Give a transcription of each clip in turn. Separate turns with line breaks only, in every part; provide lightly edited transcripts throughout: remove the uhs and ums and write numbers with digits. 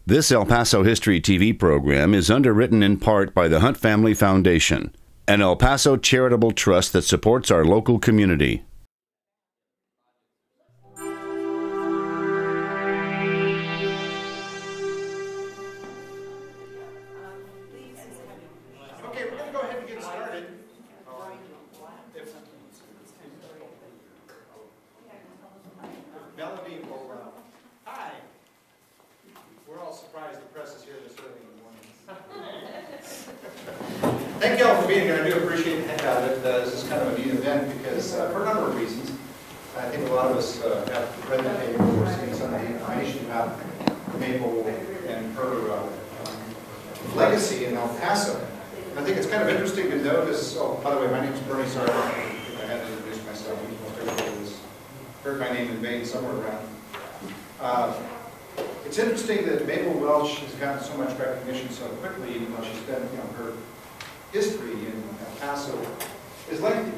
This El Paso History TV program is underwritten in part by the Hunt Family Foundation, an El Paso charitable trust that supports our local community.
Thank you all for being here. I do appreciate the heck out of it. This is kind of a neat event because, for a number of reasons, I think a lot of us have read the paper or seen some of the information about Mabel and her legacy in El Paso. And I think it's kind of interesting to notice. Oh, by the way, my name is Bernie Sargent. I think I had to introduce myself. Most everybody has heard my name in vain somewhere around. It's interesting that Mabel Welch has gotten so much recognition so quickly, even though she's been, her history in El Paso is lengthy.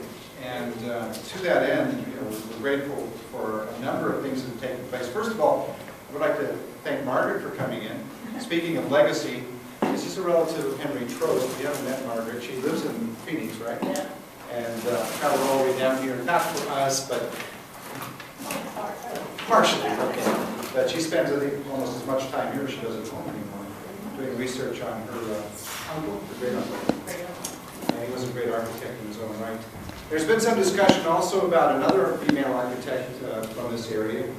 And to that end, we're grateful for a number of things that have taken place. First of all, I would like to thank Margaret for coming in. Speaking of legacy, this is a relative of Henry Trost. If you haven't met Margaret, she lives in Phoenix, right? Yeah. And traveled all the way down here, not for us, but partially, okay. But she spends, I think, almost as much time here as she does at home anymore, doing research on her uncle, her great uncle. And he was a great architect in his own right. There's been some discussion also about another female architect from this area.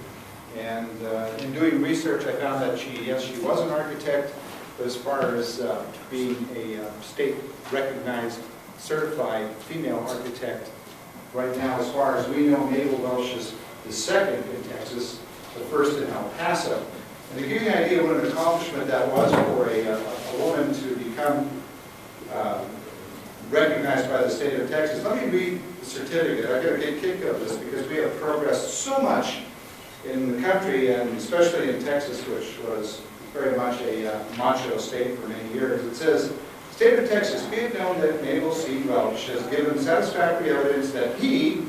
And in doing research, I found that yes, she was an architect, but as far as being a state-recognized, certified female architect, right now, as far as we know, Mabel Welch is the second in Texas, the first in El Paso. And to give you an idea what an accomplishment that was for a woman to become recognized by the state of Texas. Let me read the certificate. I get a good kick out of this because we have progressed so much in the country, and especially in Texas, which was very much a macho state for many years. It says, State of Texas, be it known that Mabel C. Welch has given satisfactory evidence that he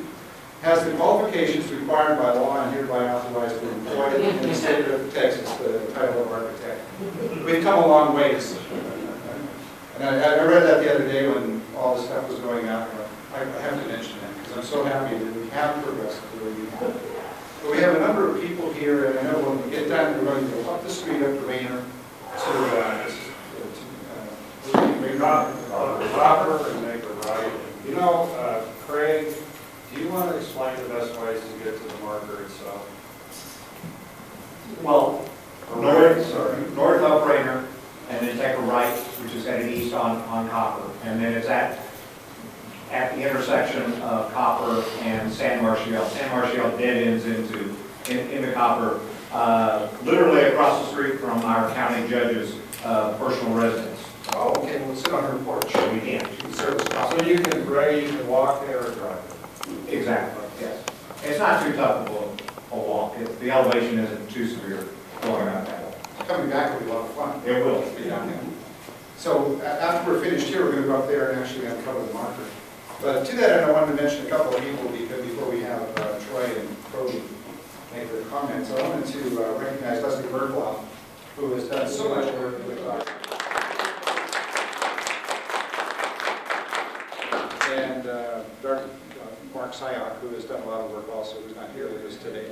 has the qualifications required by law and hereby authorized to employ in the state of Texas the title of architect. We've come a long ways. And I read that the other day when all this stuff was going on. I have to mention that because I'm so happy that we have progressed the way we have. But we have a number of people here, and I know when we get done, we're going to go up the street up to Rainer to
proper and make a right. Craig, do you want to explain the best ways to get to the marker itself?
Well, north up Rainer, and then take a right, which is headed east on Copper, and then it's at the intersection of Copper and San Marcial. San Marcial dead ends into Copper, literally across the street from our county judge's personal residence.
Oh, okay, we'll sit on her porch.
We can.
She can serve us.
So you can walk there or drive there.
Exactly, yes. It's not too tough of a walk. The elevation isn't too severe going out that way.
Coming back will be a lot of fun.
It will.
Yeah. So after we're finished here, we're going to go up there and actually uncover the marker. But to that end, I wanted to mention a couple of people before we have Troy and Cody make their comments. I wanted to recognize Leslie Bergloff, who has done so much work with and Mark Syock, who has done a lot of work also, who's not here with us today.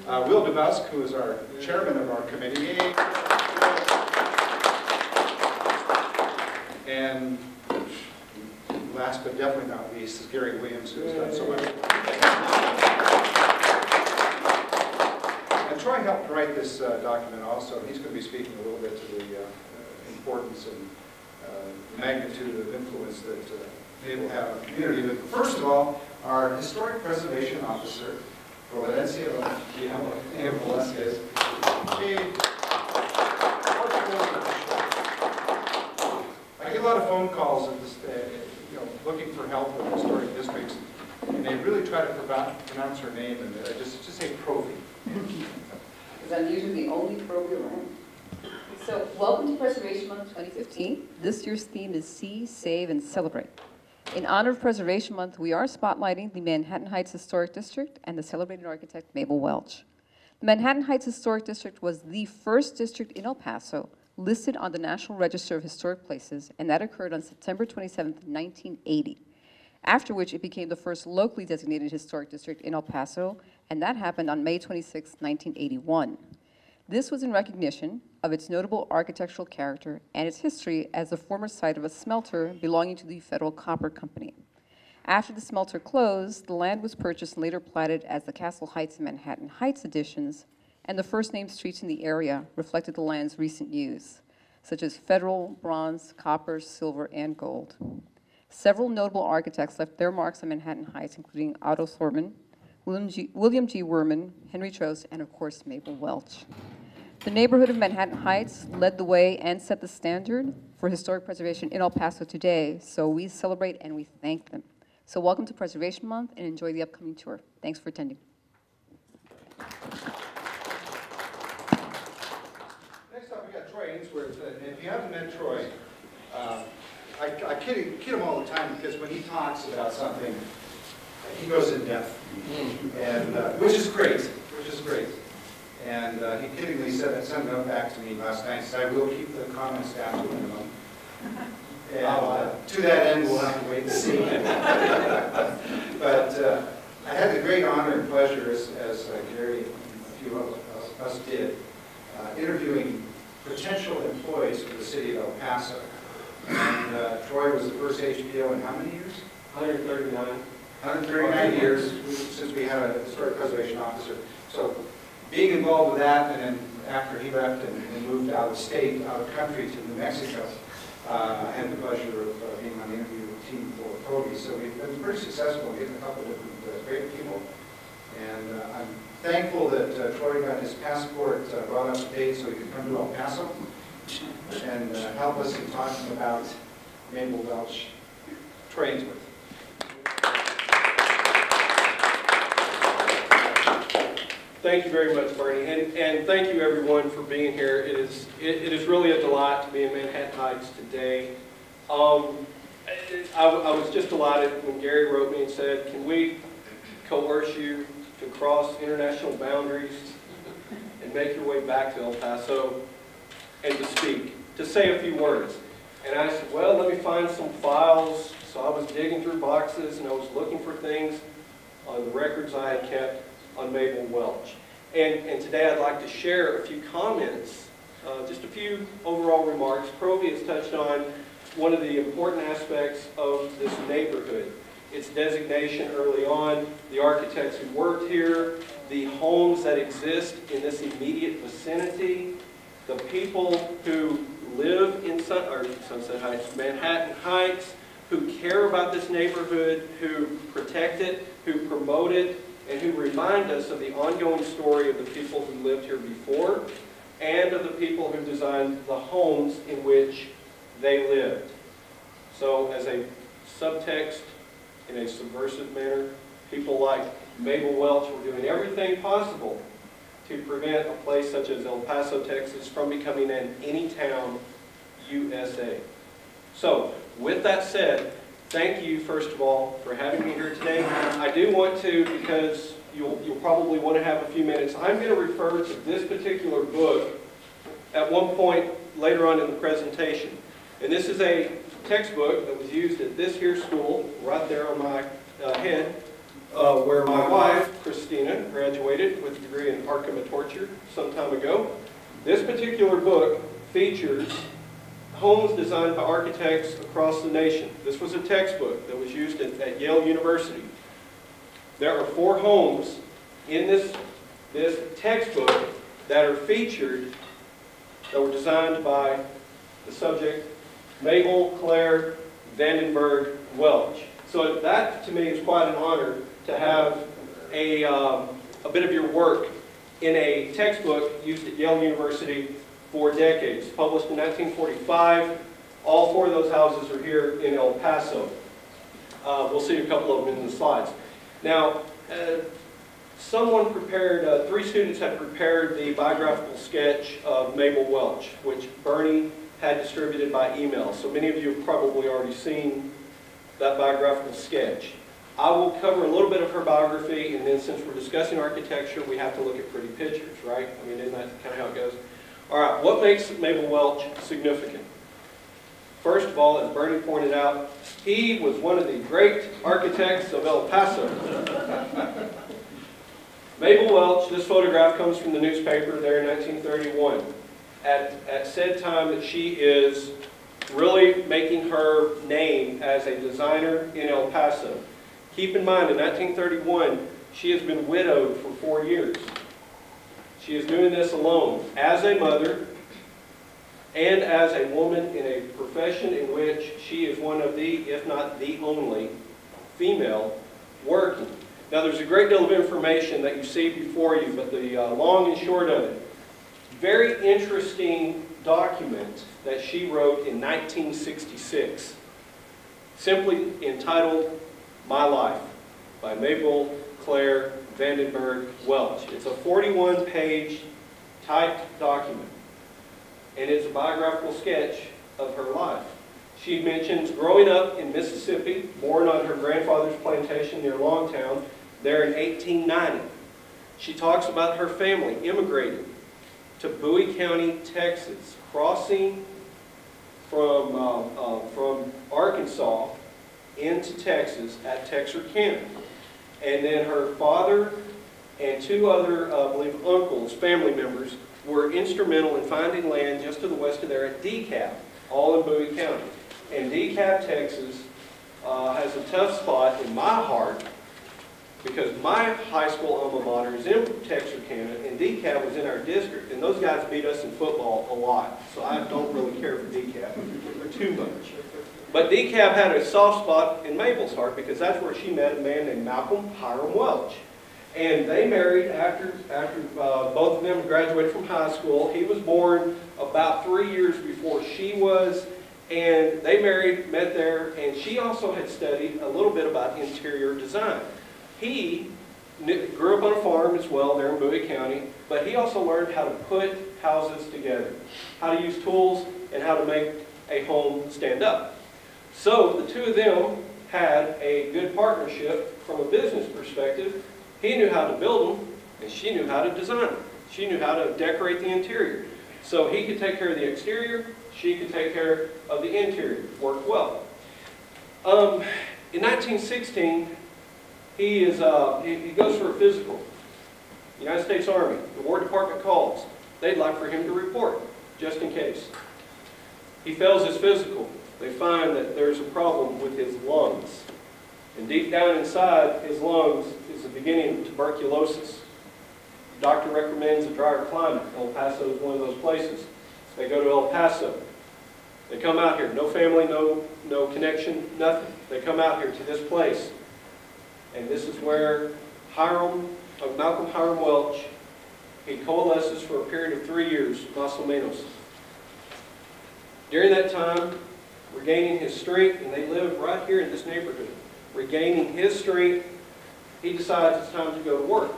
Will DeBusk, who is our chairman of our committee. And last but definitely not least is Gary Williams, who has done so much. And Troy helped write this document also. He's going to be speaking a little bit to the importance and magnitude of influence that Mabel had on the community. But first of all, our historic preservation officer, Valencia Velasquez. I get a lot of phone calls at this, looking for help with historic districts, and they really try to pronounce her name, and just say Provi.
Because I'm usually the only Provi around.
So, welcome to Preservation Month 2015. This year's theme is See, Save, and Celebrate. In honor of Preservation Month, we are spotlighting the Manhattan Heights Historic District and the celebrated architect Mabel Welch. The Manhattan Heights Historic District was the first district in El Paso listed on the National Register of Historic Places, and that occurred on September 27, 1980, after which it became the first locally designated historic district in El Paso, and that happened on May 26, 1981. This was in recognition of its notable architectural character and its history as the former site of a smelter belonging to the Federal Copper Company. After the smelter closed, the land was purchased and later platted as the Castle Heights and Manhattan Heights additions, and the first named streets in the area reflected the land's recent use, such as Federal, Bronze, Copper, Silver, and Gold. Several notable architects left their marks on Manhattan Heights, including Otto Thurman, William G. Werman, Henry Trost, and of course, Mabel Welch. The neighborhood of Manhattan Heights led the way and set the standard for historic preservation in El Paso today, so we celebrate and we thank them. So welcome to Preservation Month and enjoy the upcoming tour. Thanks for attending.
Next up, we got Troy Ainsworth. And if you haven't met Troy, I kid him all the time because when he talks about something, he goes in depth, and which is great. And he kiddingly sent a note back to me last night and said, I will keep the comments down to a minimum. And to that end, we'll have to wait and see. But I had the great honor and pleasure, as Gary and a few of us did, interviewing potential employees for the city of El Paso. And Troy was the first HPO in how many years?
139.
139 years since we had a historic preservation officer. So being involved with that, and then after he left and moved out of state, out of country to New Mexico, I had the pleasure of being on the interview team for Kobe. So we've been pretty successful in getting a couple of different great people. And I'm thankful that Troy got his passport brought up to date so he could come to El Paso and help us in talking about Mabel Welch. Troy Ainsworth.
Thank you very much, Bernie, and thank you everyone for being here. It is really a delight to be in Manhattan Heights today. I was just delighted when Gary wrote me and said, can we coerce you to cross international boundaries and make your way back to El Paso and to speak, to say a few words. And I said, well, let me find some files. So I was digging through boxes and I was looking for things on the records I had kept on Mabel Welch. And today I'd like to share a few comments, just a few overall remarks. Provy has touched on one of the important aspects of this neighborhood. Its designation early on, the architects who worked here, the homes that exist in this immediate vicinity, the people who live in Sunset Heights, Manhattan Heights, who care about this neighborhood, who protect it, who promote it, and who remind us of the ongoing story of the people who lived here before and of the people who designed the homes in which they lived. So as a subtext, in a subversive manner, people like Mabel Welch were doing everything possible to prevent a place such as El Paso, Texas from becoming an anytown USA. So with that said, thank you, first of all, for having me here today. I do want to, because you'll probably want to have a few minutes, I'm going to refer to this particular book at one point later on in the presentation. And this is a textbook that was used at this here school, right there on my head, where my wife, Christina, graduated with a degree in architecture some time ago. This particular book features homes designed by architects across the nation. This was a textbook that was used at Yale University. There are 4 homes in this textbook that are featured that were designed by the subject Mabel Claire Vanderburg Welch. So that to me is quite an honor to have a bit of your work in a textbook used at Yale University for decades. Published in 1945. All 4 of those houses are here in El Paso. We'll see a couple of them in the slides. Now, someone prepared, 3 students had prepared the biographical sketch of Mabel Welch, which Bernie had distributed by email. So many of you have probably already seen that biographical sketch. I will cover a little bit of her biography, and then since we're discussing architecture, we have to look at pretty pictures, right? I mean, isn't that kind of how it goes? All right, what makes Mabel Welch significant? First of all, as Bernie pointed out, he was one of the great architects of El Paso. Mabel Welch, this photograph comes from the newspaper there in 1931. At said time that she is really making her name as a designer in El Paso. Keep in mind, in 1931, she has been widowed for 4 years. She is doing this alone, as a mother, and as a woman in a profession in which she is one of the, if not the only, female working. Now, there's a great deal of information that you see before you, but the long and short of it, very interesting document that she wrote in 1966, simply entitled My Life, by Mabel Claire Vanderburg Welch. It's a 41-page typed document, and it's a biographical sketch of her life. She mentions growing up in Mississippi, born on her grandfather's plantation near Longtown, there in 1890. She talks about her family immigrating to Bowie County, Texas, crossing from Arkansas into Texas at Texarkana. And then her father and 2 other, I believe, uncles, family members, were instrumental in finding land just to the west of there at DeKalb, all in Bowie County. And DeKalb, Texas, has a tough spot in my heart because my high school alma mater is in Texarkana, and DeKalb was in our district, and those guys beat us in football a lot, so I don't really care for DeKalb too much. But DeKalb had a soft spot in Mabel's heart because that's where she met a man named Malcolm Welch. And they married after both of them graduated from high school. He was born about 3 years before she was, and they married, met there, and she also had studied a little bit about interior design. He grew up on a farm as well there in Bowie County, but he also learned how to put houses together, how to use tools, and how to make a home stand up. So the 2 of them had a good partnership from a business perspective. He knew how to build them, and she knew how to design them. She knew how to decorate the interior. So he could take care of the exterior, she could take care of the interior. Worked well. In 1916, he goes for a physical. United States Army, the War Department calls. They'd like for him to report, just in case. He fails his physical. They find that there's a problem with his lungs. And deep down inside his lungs is the beginning of tuberculosis. The doctor recommends a drier climate. El Paso is one of those places. They go to El Paso. They come out here. No family, no connection, nothing. They come out here to this place. And this is where Malcolm Welch, he coalesces for a period of 3 years, más o menos. During that time, regaining his strength, and they live right here in this neighborhood. Regaining his strength, he decides it's time to go to work.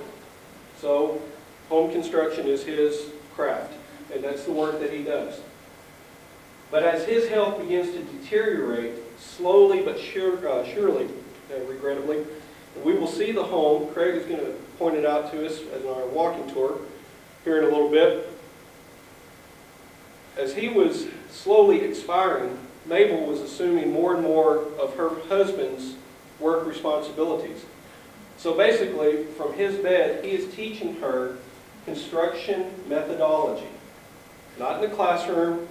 So home construction is his craft, and that's the work that he does. But as his health begins to deteriorate, slowly but surely, regrettably, we will see the home. Craig is going to point it out to us in our walking tour here in a little bit. As he was slowly expiring, Mabel was assuming more and more of her husband's work responsibilities. So basically, from his bed, he is teaching her construction methodology. Not in the classroom,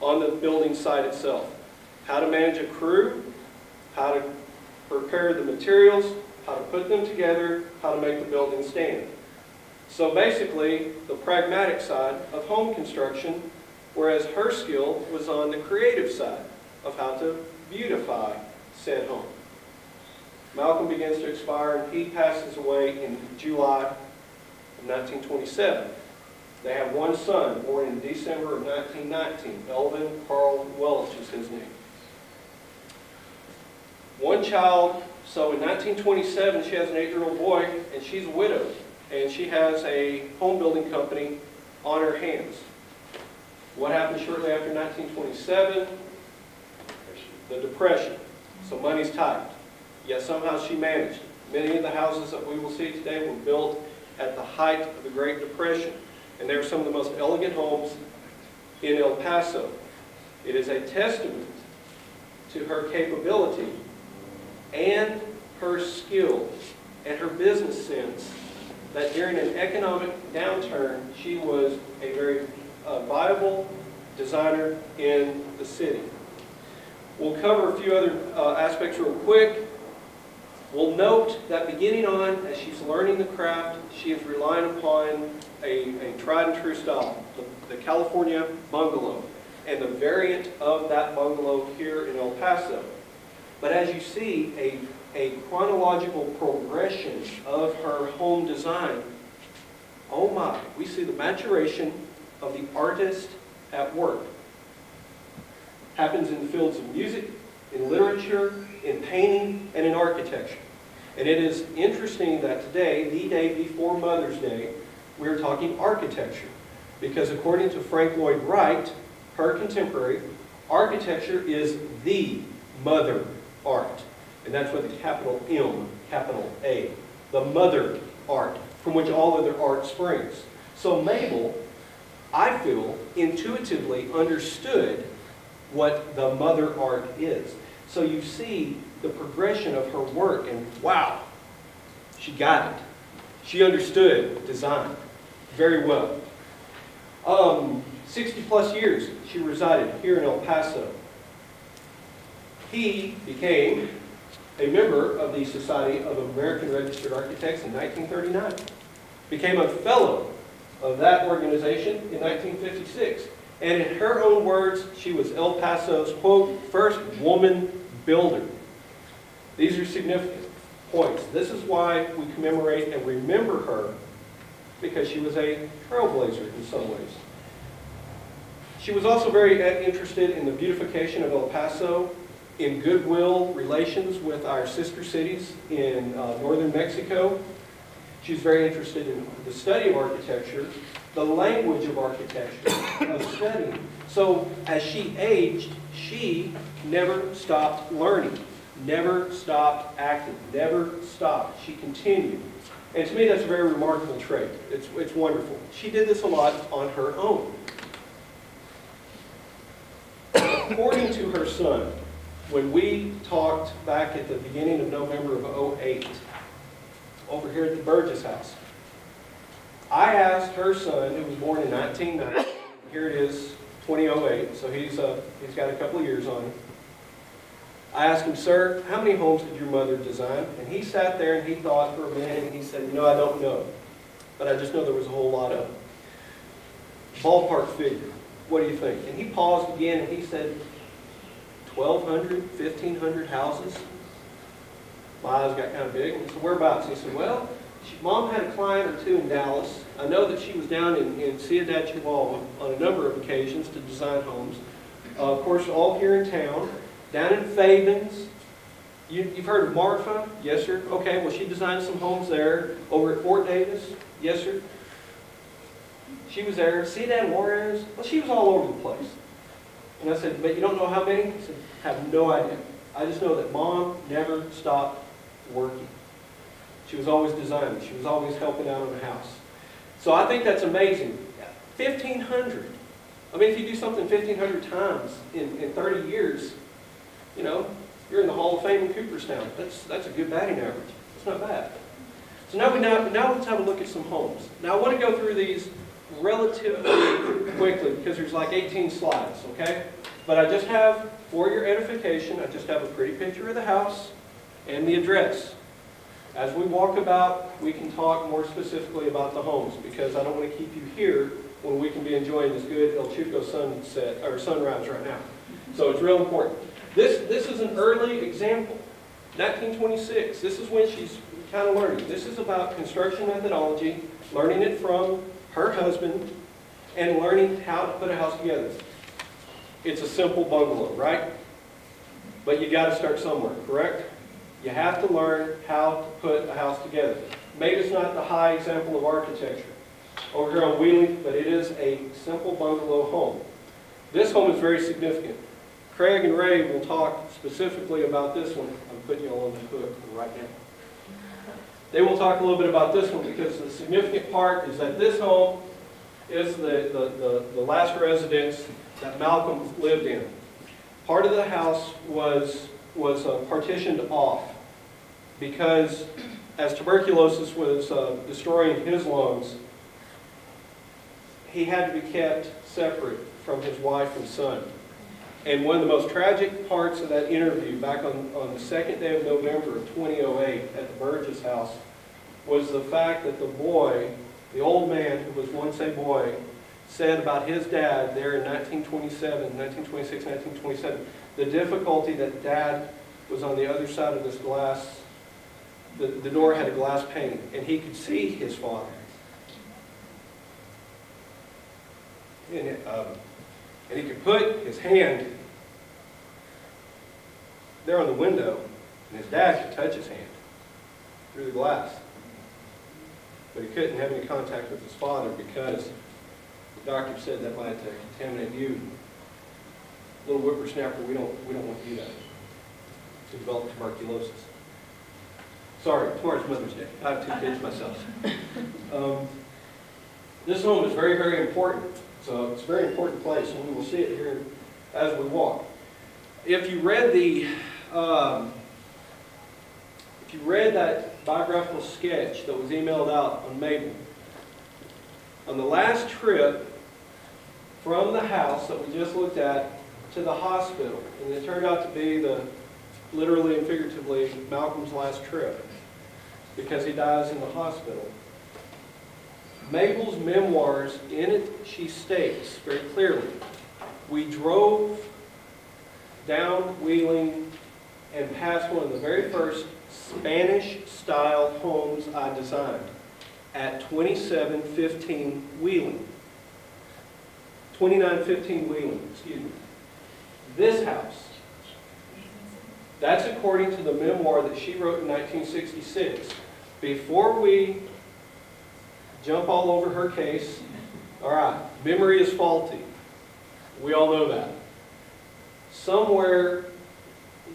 on the building site itself. How to manage a crew, how to prepare the materials, how to put them together, how to make the building stand. So basically, the pragmatic side of home construction, whereas her skill was on the creative side of how to beautify said home. Malcolm begins to expire, and he passes away in July of 1927. They have one son, born in December of 1919. Elvin Carl Welch is his name. One child, so in 1927 she has an 8-year-old boy, and she's a widow, and she has a home building company on her hands. What happened shortly after 1927? The Depression. So money's tight. yet somehow she managed. Many of the houses that we will see today were built at the height of the Great Depression, and they are some of the most elegant homes in El Paso. It is a testament to her capability and her skills and her business sense that during an economic downturn, she was a very viable designer in the city. We'll cover a few other aspects real quick. We'll note that beginning on, as she's learning the craft, she is relying upon a tried and true style, the California bungalow, and the variant of that bungalow here in El Paso. But as you see, a chronological progression of her home design, oh my, we see the maturation of the artist at work. Happens in the fields of music, in literature, in painting, and in architecture. And it is interesting that today, the day before Mother's Day, we're talking architecture. Because according to Frank Lloyd Wright, her contemporary, architecture is the mother art. And that's with a capital M, capital A. The mother art, from which all other art springs. So Mabel, I feel, intuitively understood what the mother art is. So you see the progression of her work, and wow, she got it. She understood design very well. 60 plus years she resided here in El Paso. He became a member of the Society of American Registered Architects in 1939. Became a fellow of that organization in 1956. And in her own words, she was El Paso's, quote, first woman builder. These are significant points. This is why we commemorate and remember her, because she was a trailblazer in some ways. She was also very interested in the beautification of El Paso, in goodwill relations with our sister cities in northern Mexico. She's very interested in the study of architecture, the language of architecture, of studying. So as she aged, she never stopped learning, never stopped acting, never stopped. She continued. And to me, that's a very remarkable trait. It's wonderful. She did this a lot on her own. According to her son, when we talked back at the beginning of November of 2008, over here at the Burgess house, I asked her son, who was born in 1990, here it is, 2008, so he's got a couple of years on him. I asked him, sir, how many homes did your mother design? And he sat there and he thought for a minute and he said, you know, I don't know, but I just know there was a whole lot of them. Ballpark figure, what do you think? And he paused again and he said, 1,200, 1,500 houses. My eyes got kind of big. And I said, whereabouts? He said, well, Mom had a client or two in Dallas. I know that she was down in Ciudad Chihuahua on a number of occasions to design homes. Of course, all here in town. Down in Fabens. You've heard of Marfa? Yes, sir. Okay, well, she designed some homes there. Over at Fort Davis? Yes, sir. She was there. Ciudad Juarez? Well, she was all over the place. And I said, but you don't know how many? He said, I have no idea. I just know that Mom never stopped working. She was always designing. She was always helping out on the house. So I think that's amazing. 1,500. I mean, if you do something 1,500 times in 30 years, you know, you're in the Hall of Fame in Cooperstown. That's a good batting average. It's not bad. So now let's have a look at some homes. Now I want to go through these relatively quickly because there's like 18 slides, okay? But I just have, for your edification, I just have a pretty picture of the house and the address. As we walk about, we can talk more specifically about the homes because I don't want to keep you here when we can be enjoying this good El Chuco sunset or sunrise right now. So it's real important. This is an early example, 1926. This is when she's kind of learning. This is about construction methodology, learning it from her husband, and learning how to put a house together. It's a simple bungalow, right? But you got to start somewhere, correct? You have to learn how to put a house together. Maybe it's not the high example of architecture over here on Wheeling, but it is a simple bungalow home. This home is very significant. Craig and Ray will talk specifically about this one. I'm putting you all on the hook right now. They will talk a little bit about this one because the significant part is that this home is the last residence that Malcolm lived in. Part of the house was partitioned off because as tuberculosis was destroying his lungs, he had to be kept separate from his wife and son. And one of the most tragic parts of that interview, back on the second day of November of 2008 at the Burgess house, was the fact that the boy, the old man who was once a boy, said about his dad there in 1926, 1927, the difficulty that Dad was on the other side of this glass, the door had a glass pane, and he could see his father. And he could put his hand there on the window, and his dad could touch his hand through the glass. But he couldn't have any contact with his father because the doctor said that might contaminate you. Little whippersnapper, we don't want you to develop tuberculosis. Sorry, tomorrow's Mother's Day. I have 2 kids myself. This home is very, very important. So it's a very important place, and we will see it here as we walk. If you read that biographical sketch that was emailed out on Mabel, on the last trip from the house that we just looked at to the hospital, and it turned out to be literally and figuratively, Malcolm's last trip, because he dies in the hospital. Mabel's memoirs, in it, she states very clearly, we drove down Wheeling and past one of the very first Spanish-style homes I designed at 2715 Wheeling. 2915 Wheeling, excuse me. This house, that's according to the memoir that she wrote in 1966. Before we jump all over her case, all right, memory is faulty. We all know that. Somewhere,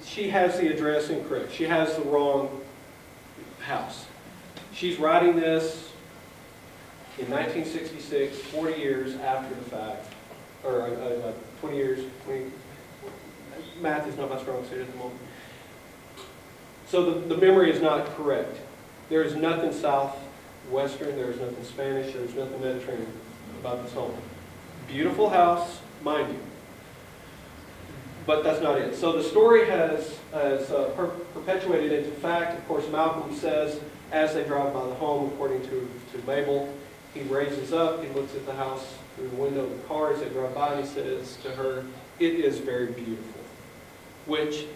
she has the address incorrect. She has the wrong house. She's writing this in 1966, 40 years after the fact, or 20 years, math is not my strong suit at the moment. So the memory is not correct. There is nothing southwestern, there is nothing Spanish, there is nothing Mediterranean about this home. Beautiful house, mind you. But that's not it. So the story has perpetuated into fact. Of course, Malcolm says, as they drive by the home, according to Mabel, he raises up, he looks at the house through the window of the car as they drive by, and he says to her, "It is very beautiful," which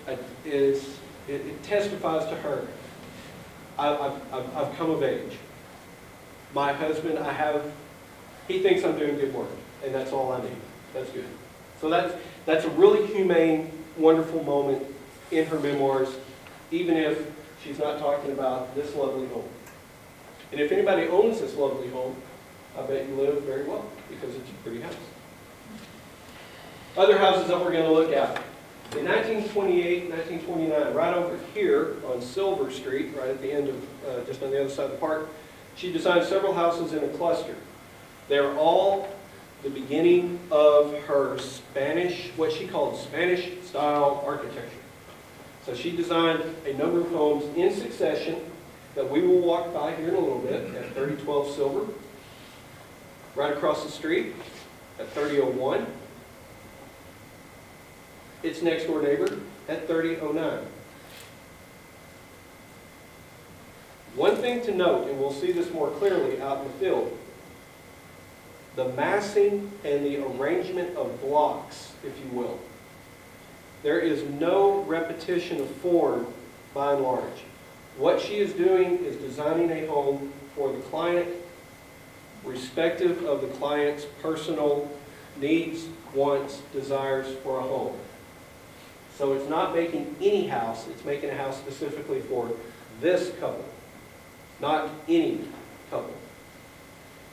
it testifies to her. I've come of age. My husband, he thinks I'm doing good work, and that's all I need. That's good. So that's a really humane, wonderful moment in her memoirs, even if she's not talking about this lovely home. And if anybody owns this lovely home, I bet you live very well, because it's a pretty house. Other houses that we're going to look at. In 1928, 1929, right over here on Silver Street, right at the end of, just on the other side of the park, she designed several houses in a cluster. They're all the beginning of her what she called Spanish-style architecture. So she designed a number of homes in succession that we will walk by here in a little bit at 3012 Silver. Right across the street at 3001. Its next door neighbor at 3009. One thing to note, and we'll see this more clearly out in the field, the massing and the arrangement of blocks, if you will. There is no repetition of form by and large. What she is doing is designing a home for the client, respective of the client's personal needs, wants, desires for a home. So it's not making any house, it's making a house specifically for this couple, not any couple.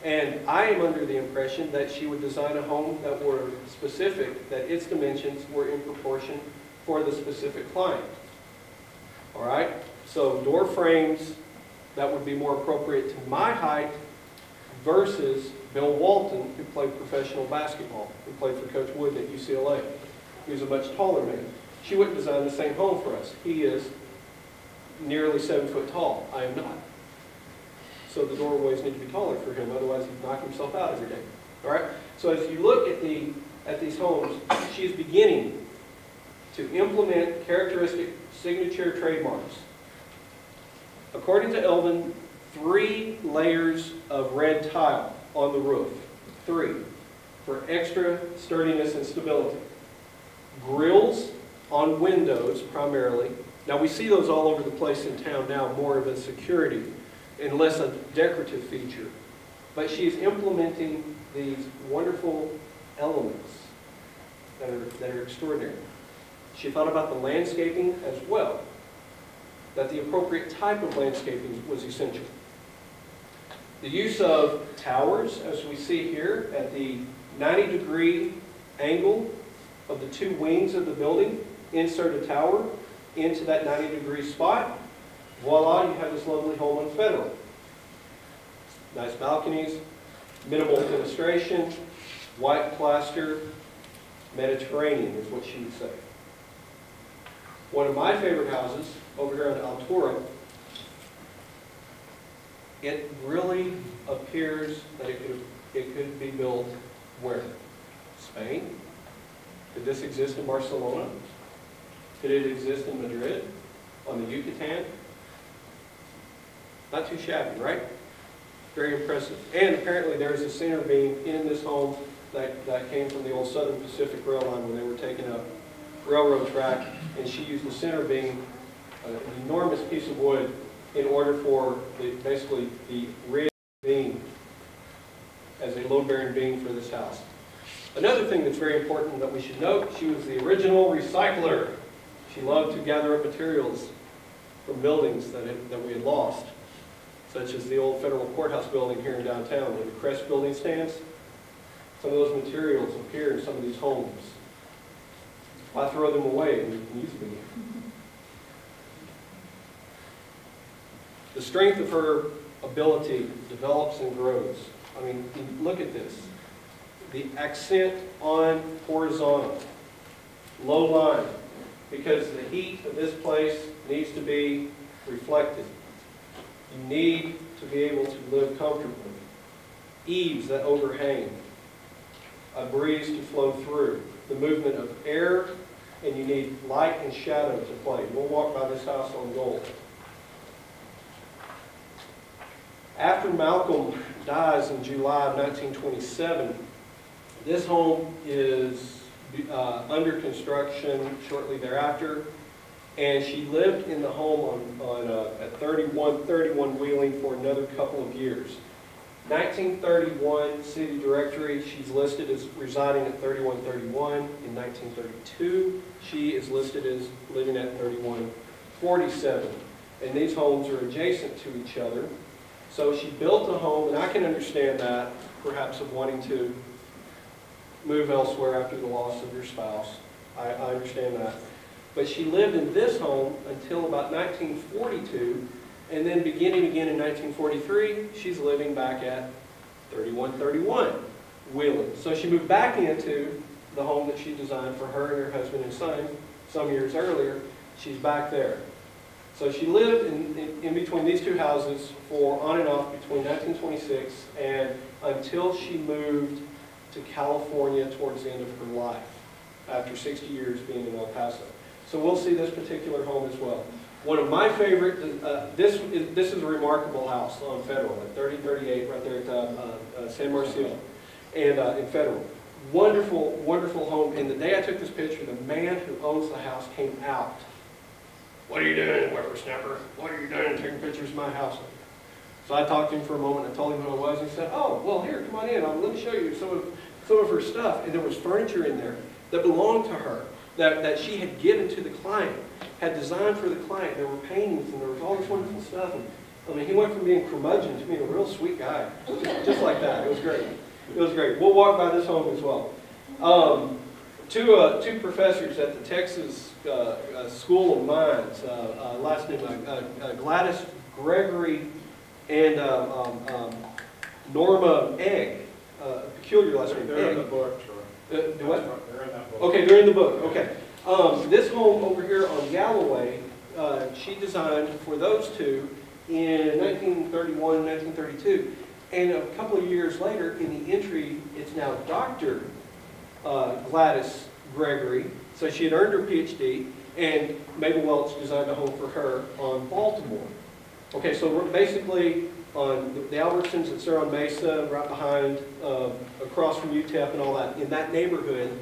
And I am under the impression that she would design a home that were specific, that its dimensions were in proportion for the specific client. All right? So door frames that would be more appropriate to my height versus Bill Walton, who played professional basketball, who played for Coach Wooden at UCLA. He was a much taller man. She wouldn't design the same home for us. He is nearly 7 foot tall. I am not. So the doorways need to be taller for him, otherwise he'd knock himself out every day. All right? So as you look at these homes, she's beginning to implement characteristic signature trademarks. According to Elvin, 3 layers of red tile on the roof. 3, for extra sturdiness and stability. Grills on windows primarily. Now we see those all over the place in town now, more of a security and less a decorative feature. But she's implementing these wonderful elements that are extraordinary. She thought about the landscaping as well, that the appropriate type of landscaping was essential. The use of towers, as we see here, at the 90-degree angle of the 2 wings of the building, insert a tower into that 90-degree spot. Voila, you have this lovely home on Federal. Nice balconies, minimal fenestration, white plaster, Mediterranean is what she would say. One of my favorite houses over here on Altura, it really appears that it could be built where? Spain? Could this exist in Barcelona? Could it exist in Madrid? On the Yucatan? Not too shabby, right? Very impressive. And apparently there's a center beam in this home that came from the old Southern Pacific Rail line when they were taking up railroad track, and she used the center beam, an enormous piece of wood, in order for basically the ridge beam as a load-bearing beam for this house. Another thing that's very important that we should note, she was the original recycler. She loved to gather up materials from buildings that we had lost, such as the old federal courthouse building here in downtown, where the Crest building stands. Some of those materials appear in some of these homes. Why throw them away when you can use them again? The strength of her ability develops and grows. I mean, look at this. The accent on horizontal, low line, because the heat of this place needs to be reflected. You need to be able to live comfortably. Eaves that overhang, a breeze to flow through, the movement of air, and you need light and shadow to play. We'll walk by this house on Gold. After Malcolm dies in July of 1927, this home is under construction shortly thereafter, and she lived in the home at 3131 Wheeling for another couple of years. 1931 City Directory, she's listed as residing at 3131. In 1932, she is listed as living at 3147. And these homes are adjacent to each other. So she built a home, and I can understand that, perhaps of wanting to move elsewhere after the loss of your spouse. I understand that. But she lived in this home until about 1942, and then beginning again in 1943, she's living back at 3131 Wheeling. So she moved back into the home that she designed for her and her husband and son some years earlier. She's back there. So she lived in between these two houses for on and off between 1926 and until she moved to California towards the end of her life, after 60 years being in El Paso. So we'll see this particular home as well. One of my favorite, this is a remarkable house on Federal, at 3038, right there at San Marcio, and in Federal. Wonderful, wonderful home. And the day I took this picture, the man who owns the house came out. "What are you doing, whippersnapper? What are you doing taking pictures of my house?" So I talked to him for a moment. I told him who I was. And he said, "Oh, well, here, come on in. Let me show you some of her stuff." And there was furniture in there that belonged to her, that she had given to the client, had designed for the client. There were paintings and there was all this wonderful stuff. And I mean, he went from being curmudgeon to being a real sweet guy, just like that. It was great. It was great. We'll walk by this home as well. Two professors at the Texas School of Mines, last name Gladys Gregory and Norma Egg, peculiar last name.
They're in the book, Troy.
Do what?
They're in that book.
Okay, they're in the book. Okay. This home over here on Galloway, she designed for those two in 1931, 1932. And a couple of years later, in the entry, it's now Dr. Gladys Gregory. So she had earned her PhD, and Mabel Welch designed a home for her on Baltimore. Okay, so we're basically on the Albertsons, it's there on Mesa, right behind, across from UTEP and all that. In that neighborhood,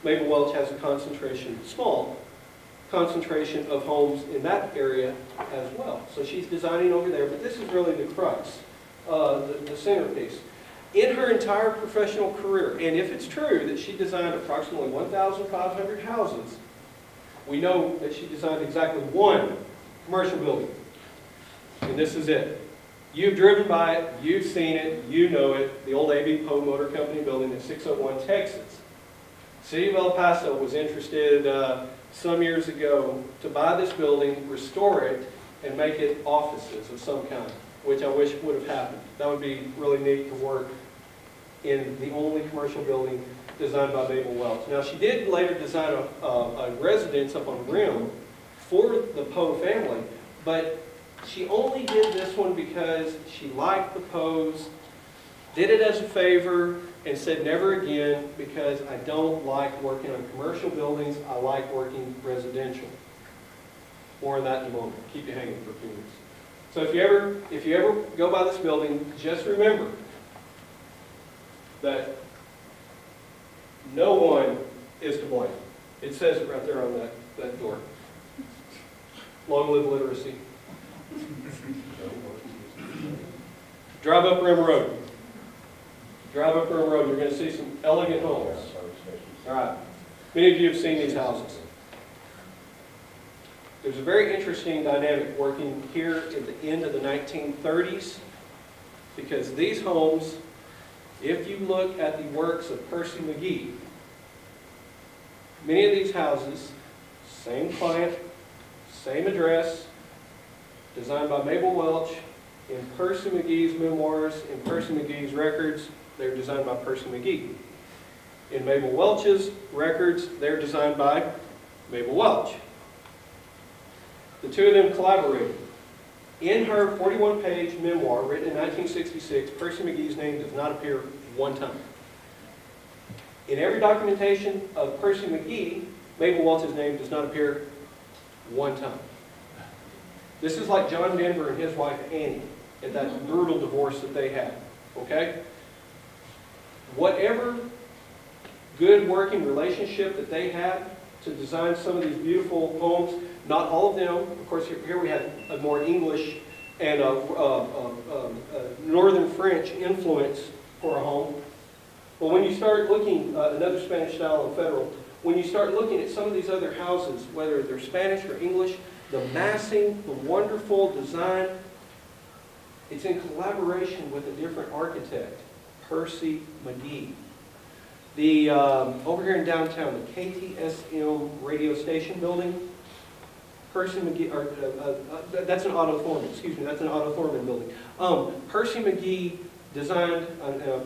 Mabel Welch has a concentration, small concentration of homes in that area as well. So she's designing over there, but this is really the crux, the centerpiece. In her entire professional career, and if it's true that she designed approximately 1,500 houses, we know that she designed exactly one commercial building. And this is it. You've driven by it, you've seen it, you know it, the old A.B. Poe Motor Company building in 601 Texas. City of El Paso was interested some years ago to buy this building, restore it, and make it offices of some kind, which I wish would have happened. That would be really neat to work in the only commercial building designed by Mabel Welch. Now, she did later design a residence up on Rim for the Poe family, but she only did this one because she liked the Poes, did it as a favor, and said never again because I don't like working on commercial buildings, I like working residential. More on that in a moment. Keep you hanging for a few minutes. So if you ever go by this building, just remember that no one is to blame. It says it right there on that door. Long live literacy. Drive up Rim Road. Drive up Rim Road. You're going to see some elegant homes. All right. Many of you have seen these houses. There's a very interesting dynamic working here at the end of the 1930s, because these homes, if you look at the works of Percy McGee, many of these houses, same client, same address, designed by Mabel Welch. In Percy McGee's memoirs, in Percy McGee's records, they're designed by Percy McGee. In Mabel Welch's records, they're designed by Mabel Welch. The two of them collaborated. In her 41-page memoir, written in 1966, Percy McGee's name does not appear one time. In every documentation of Percy McGee, Mabel Welch's name does not appear one time. This is like John Denver and his wife Annie, and that brutal divorce that they had, okay? Whatever good working relationship that they had to design some of these beautiful homes, not all of them, of course here we had a more English and Northern French influence for a home. But when you start looking, another Spanish style and Federal, when you start looking at some of these other houses, whether they're Spanish or English, the massing, the wonderful design, it's in collaboration with a different architect, Percy McGee. The, over here in downtown, the KTSM radio station building, Percy McGee, that's an Otto Thorman, excuse me, that's an Otto Thorman building. Percy McGee designed,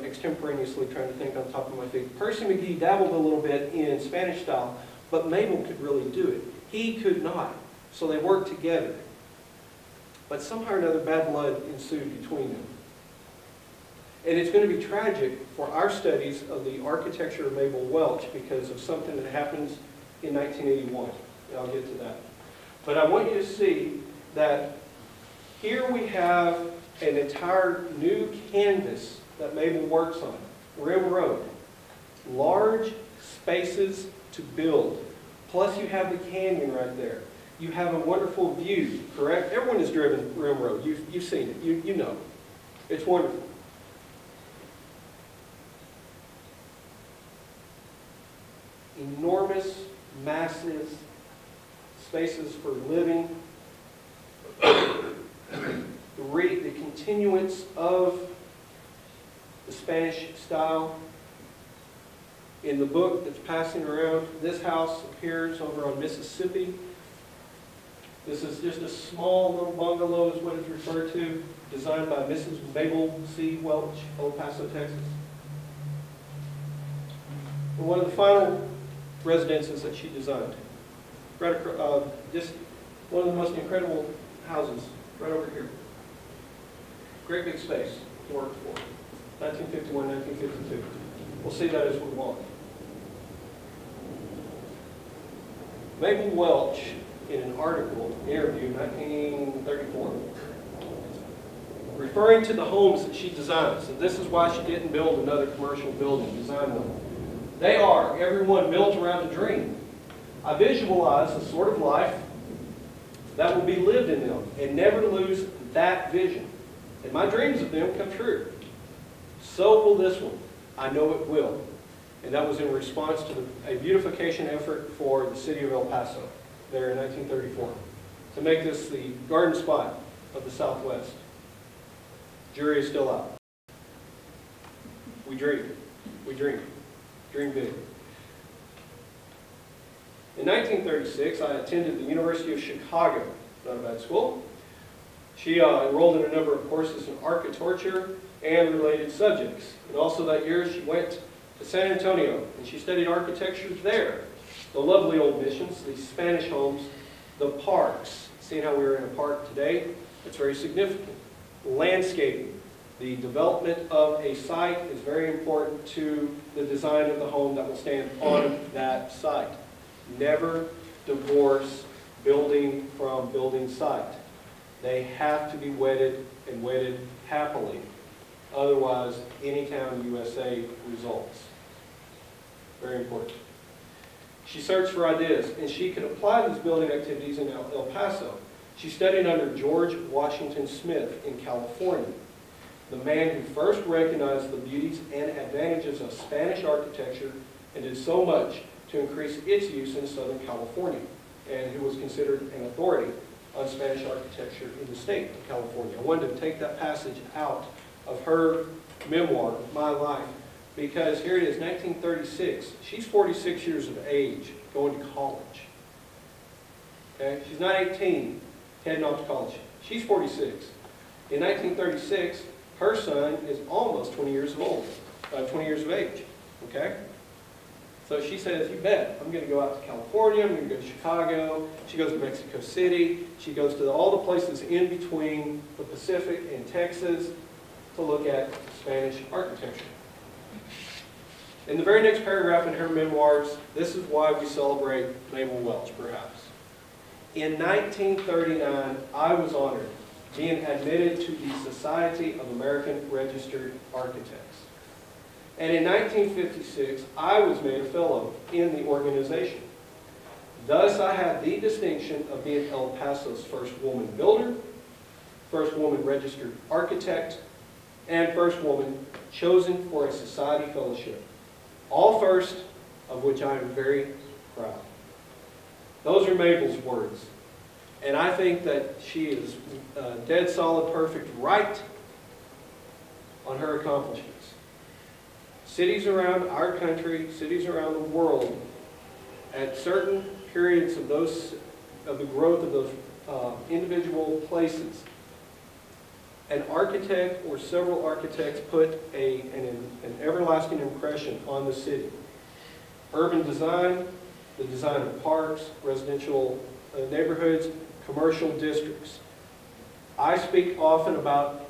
extemporaneously trying to think on top of my feet, Percy McGee dabbled a little bit in Spanish style, but Mabel could really do it. He could not. So they worked together. But somehow or another, bad blood ensued between them. And it's going to be tragic for our studies of the architecture of Mabel Welch because of something that happens in 1981. And I'll get to that. But I want you to see that here we have an entire new canvas that Mabel works on. Rim Road. Large spaces to build. Plus you have the canyon right there. You have a wonderful view, correct? Everyone has driven Rim Road. You've seen it. You know. It's wonderful. Enormous, massive spaces for living. continuance of the Spanish style. In the book that's passing around, this house appears over on Mississippi. This is just a small little bungalow is what it's referred to, designed by Mrs. Mabel C. Welch, El Paso, Texas. And one of the final residences that she designed. Right across, just one of the most incredible houses right over here. Great big space to work for. 1951, 1952. We'll see that as we walk. Mabel Welch, in an article, interview, 1934, referring to the homes that she designs, and this is why she didn't build another commercial building, design them. They are, everyone, built around a dream. I visualize a sort of life that will be lived in them, and never to lose that vision. And my dreams of them come true. So will this one. I know it will. And that was in response to a beautification effort for the city of El Paso there in 1934 to make this the garden spot of the Southwest. Jury is still out. We dream. We dream. Dream big. In 1936, I attended the University of Chicago, not a bad school. She enrolled in a number of courses in architecture and related subjects. And also that year, she went to San Antonio, and she studied architecture there. The lovely old missions, the Spanish homes, the parks. Seeing how we're in a park today, it's very significant. Landscaping. The development of a site is very important to the design of the home that will stand on that site. Never divorce building from building site. They have to be wedded and wedded happily. Otherwise, any town in USA results. Very important. She searched for ideas, and she could apply these building activities in El Paso. She studied under George Washington Smith in California, the man who first recognized the beauties and advantages of Spanish architecture and did so much to increase its use in Southern California, and who was considered an authority on Spanish architecture in the state of California. I wanted to take that passage out of her memoir, My Life, because here it is, 1936. She's 46 years of age, going to college. Okay? She's not 18, heading off to college. She's 46. In 1936, her son is almost 20 years old, 20 years of age. Okay? So she says, you bet, I'm going to go out to California, I'm going to go to Chicago. She goes to Mexico City. She goes to all the places in between the Pacific and Texas to look at Spanish architecture. In the very next paragraph in her memoirs, this is why we celebrate Mabel Welch, perhaps. In 1939, I was honored being admitted to the Society of American Registered Architects. And in 1956, I was made a fellow in the organization. Thus, I have the distinction of being El Paso's first woman builder, first woman registered architect, and first woman chosen for a society fellowship. All first, of which I am very proud. Those are Mabel's words. And I think that she is dead solid, perfect, right on her accomplishments. Cities around our country, cities around the world, at certain periods of the growth of those individual places, an architect or several architects put an everlasting impression on the city. Urban design, the design of parks, residential neighborhoods, commercial districts. I speak often about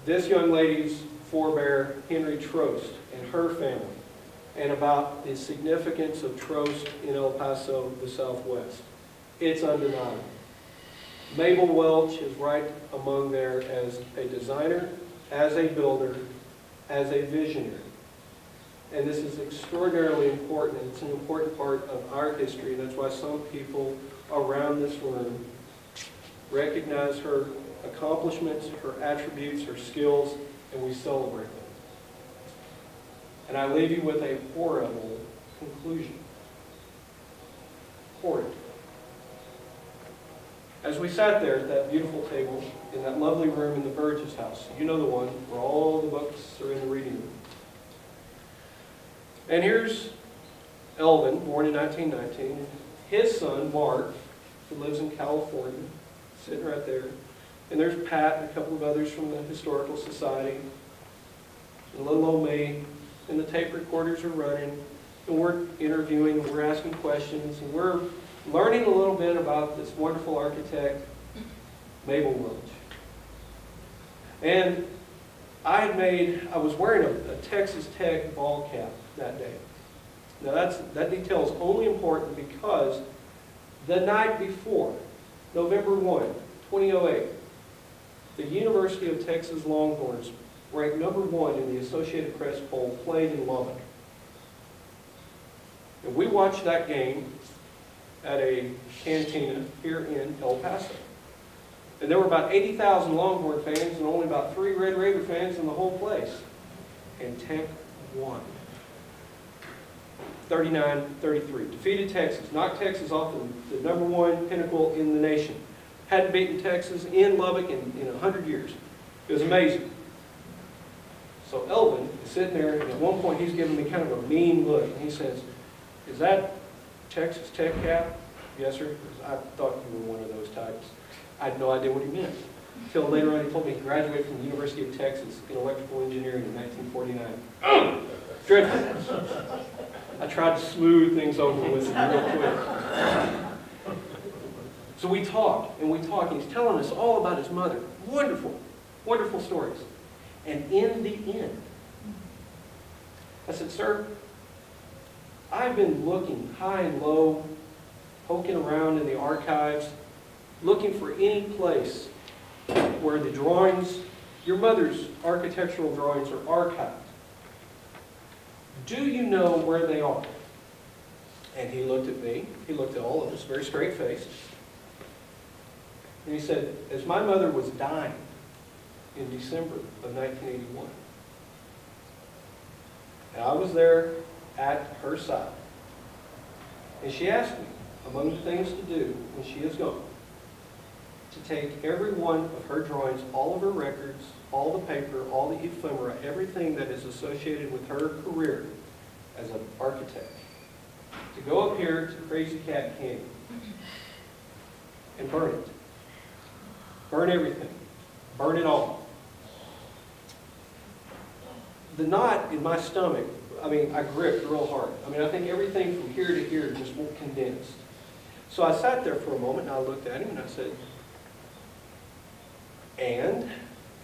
this young lady's forebear, Henry Trost, and her family, and about the significance of Trost in El Paso, the Southwest. It's undeniable. Mabel Welch is right among there as a designer, as a builder, as a visionary. And this is extraordinarily important, and it's an important part of our history, and that's why some people around this room recognize her accomplishments, her attributes, her skills, and we celebrate them. And I leave you with a horrible conclusion. Horrid. as we sat there at that beautiful table in that lovely room in the Burgess house, you know the one where all the books are in the reading room. And here's Elvin, born in 1919, his son, Mark, who lives in California, sitting right there. And there's Pat and a couple of others from the Historical Society, and little old me, and the tape recorders are running, and we're interviewing, and we're asking questions, and we're learning a little bit about this wonderful architect, Mabel Welch. And I was wearing a Texas Tech ball cap that day. Now that detail is only important because the night before, November 1, 2008, the University of Texas Longhorns, ranked #1 in the Associated Press poll, played in Lubbock. And we watched that game at a cantina here in El Paso. And there were about 80,000 Longhorn fans and only about 3 Red Raider fans in the whole place. And Tech won. 39-33. Defeated Texas. Knocked Texas off the #1 pinnacle in the nation. Hadn't beaten Texas in Lubbock in 100 years. It was amazing. So Elvin is sitting there, and at one point he's giving me kind of a mean look. And he says, "Is that Texas Tech cap?" "Yes, sir." "I thought you were one of those types." I had no idea what he meant. Until later on he told me he graduated from the University of Texas in electrical engineering in 1949. Oh! Dreadful. I tried to smooth things over with him real quick. So we talk, and he's telling us all about his mother. Wonderful, wonderful stories. And in the end, I said, "Sir, I've been looking high and low, poking around in the archives, looking for any place where the drawings, your mother's architectural drawings, are archived. Do you know where they are?" And he looked at me, he looked at all of us, very straight faced. And he said, "As my mother was dying in December of 1981, and I was there at her side, and she asked me, among the things to do when she is gone, to take every one of her drawings, all of her records, all the paper, all the ephemera, everything that is associated with her career as an architect, to go up here to Crazy Cat Canyon and burn it. Burn everything. Burn it all." The knot in my stomach, I gripped real hard. I think everything from here to here just condensed. So I sat there for a moment, and I looked at him, and I said, and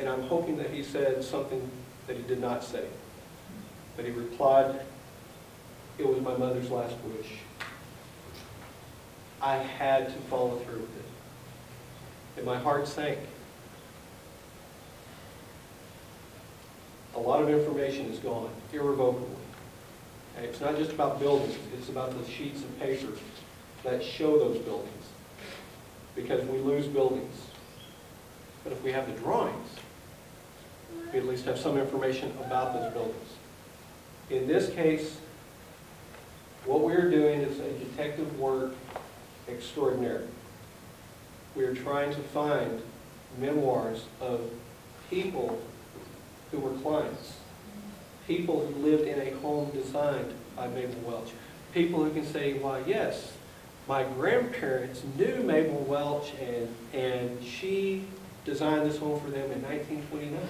I'm hoping that he said something that he did not say. But he replied, "It was my mother's last wish." I had to follow through with it. And my heart sank. A lot of information is gone, irrevocably. And it's not just about buildings, it's about the sheets of paper that show those buildings. Because we lose buildings. But if we have the drawings, we at least have some information about those buildings. In this case, what we're doing is a detective work extraordinary. We are trying to find memoirs of people who were clients, people who lived in a home designed by Mabel Welch, people who can say, "Why, yes, my grandparents knew Mabel Welch, and she designed this home for them in 1929.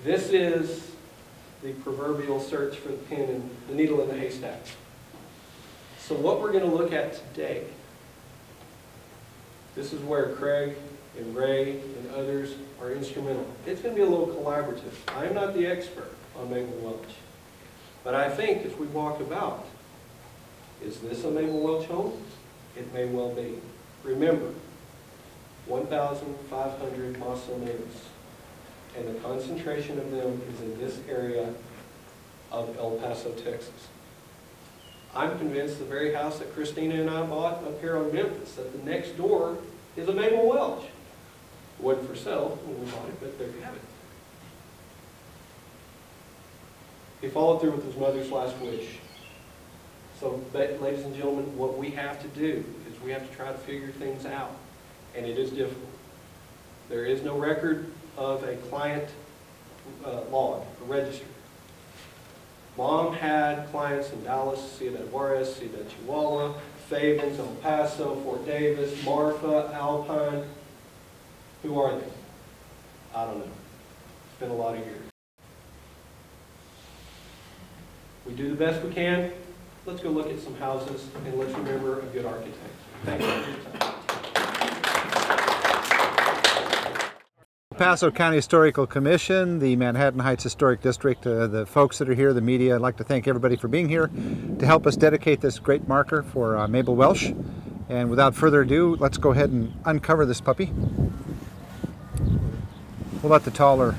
This is the proverbial search for the pin and the needle in the haystack. So what we're going to look at today, this is where Craig and Ray and others are instrumental. It's going to be a little collaborative. I'm not the expert on Mabel Welch, but I think as we walk about, is this a Mabel Welch home? It may well be. Remember, 1,500 mausoleums, and the concentration of them is in this area of El Paso, Texas. I'm convinced the very house that Christina and I bought up here on Memphis, that the next door is a Mabel Welch. It wasn't for sale when we bought it, but there you have it. He followed through with his mother's last wish. So, ladies and gentlemen, what we have to do is we have to try to figure things out. and it is difficult. There is no record of a client log, a register. Mom had clients in Dallas, Ciudad Juarez, Ciudad Chihuahua, Fagans, El Paso, Fort Davis, Marfa, Alpine. Who are they? I don't know. It's been a lot of years. We do the best we can. Let's go look at some houses, and let's remember a good architect. Thank you for your time.
Paso County Historical Commission, the Manhattan Heights Historic District, the folks that are here, the media, I'd like to thank everybody for being here to help us dedicate this great marker for Mabel Welch. And without further ado, let's go ahead and uncover this puppy. We'll let the taller.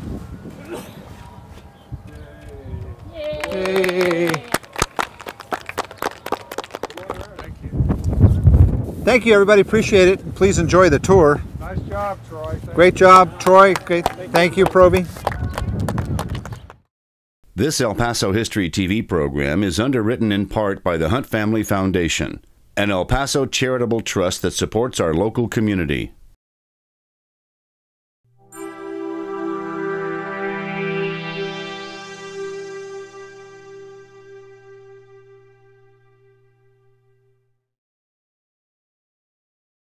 Yay. Thank you, everybody. Appreciate it. Please enjoy the tour.
Nice job, Troy.
Great job, Troy. Great. Thank you, Proby.
This El Paso History TV program is underwritten in part by the Hunt Family Foundation, an El Paso charitable trust that supports our local community.